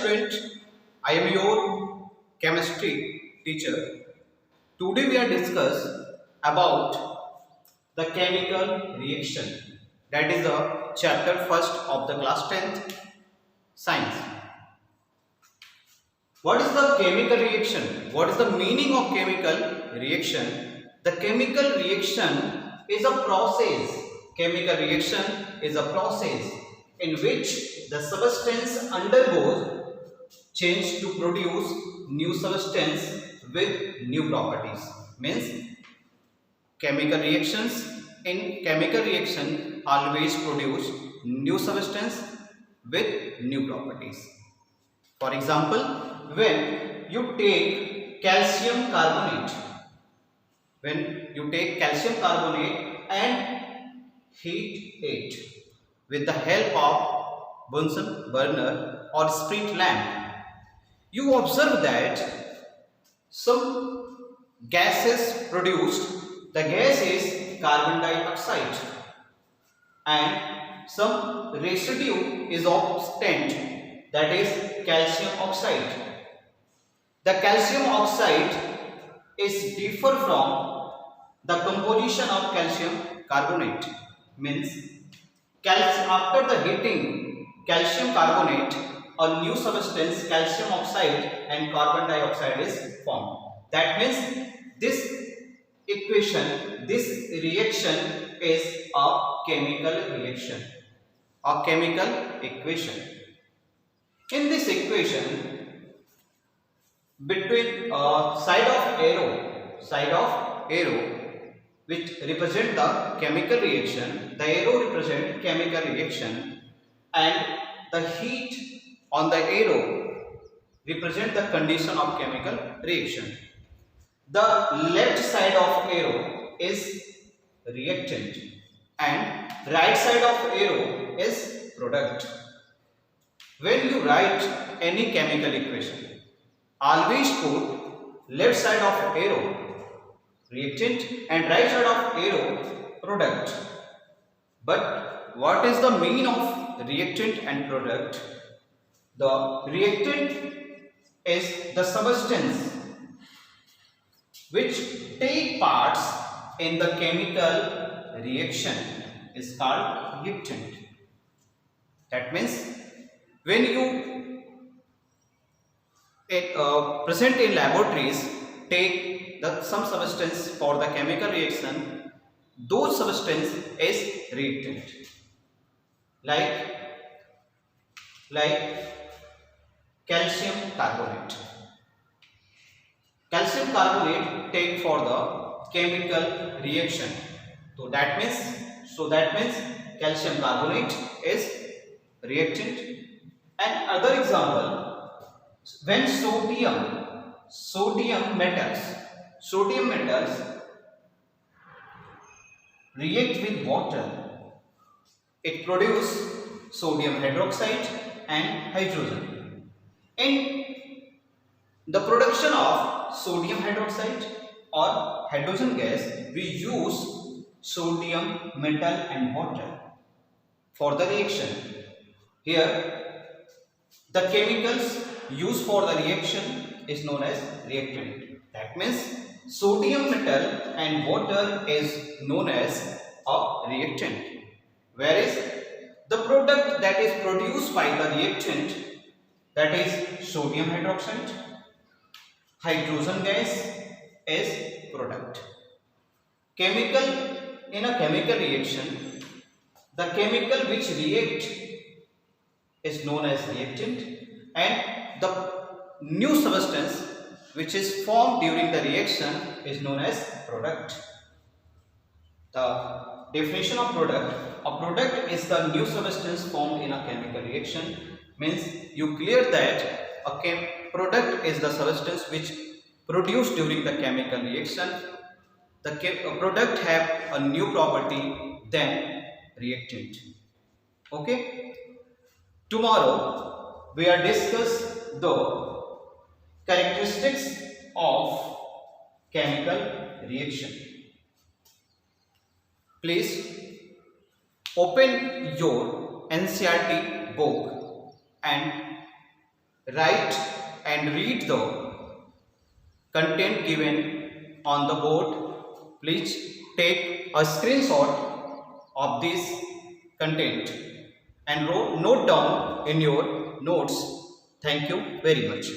student, I am your chemistry teacher. Today we are discuss about the chemical reaction. That is the chapter first of the class 10th science. What is the chemical reaction? What is the meaning of chemical reaction? The chemical reaction is a process. Chemical reaction is a process in which the substance undergoes change to produce new substance with new properties. Means chemical reactions in chemical reaction always produce new substance with new properties. For example, when you take calcium carbonate, and heat it with the help of Bunsen burner or spirit lamp, you observe that some gases produced. The gas is carbon dioxide and some residue is obtained, that is calcium oxide. The calcium oxide is differ from the composition of calcium carbonate. Means after the heating calcium carbonate, a new substance calcium oxide and carbon dioxide is formed. That means this reaction is a chemical reaction, a chemical equation. In this equation, between side of arrow which represent the chemical reaction, the arrow represent chemical reaction, and the heat on the arrow represent the condition of chemical reaction. The left side of arrow is reactant and right side of arrow is product. When you write any chemical equation, always put left side of arrow reactant and right side of arrow product. But what is the meaning of reactant and product? The reactant is the substance which take parts in the chemical reaction is called reactant. That means when you present in laboratories, take some substance for the chemical reaction, those substance is reactant. Like calcium carbonate. Calcium carbonate take for the chemical reaction. So that means calcium carbonate is reactant. And other example, when sodium metals react with water, it produces sodium hydroxide and hydrogen. In the production of sodium hydroxide or hydrogen gas, we use sodium metal and water for the reaction. Here the chemicals used for the reaction is known as reactant. That means sodium metal and water is known as a reactant, whereas the product that is produced by the reactant, that is sodium hydroxide, hydrogen gas, is product. In a chemical reaction, the chemical which react is known as reactant, and the new substance which is formed during the reaction is known as product. The definition of product: a product is the new substance formed in a chemical reaction. Means you clear that a product is the substance which produced during the chemical reaction. The product have a new property than reactant. Okay. Tomorrow we are discuss the characteristics of chemical reaction. Please open your NCERT book and write and read the content given on the board. Please take a screenshot of this content and note down in your notes. Thank you very much.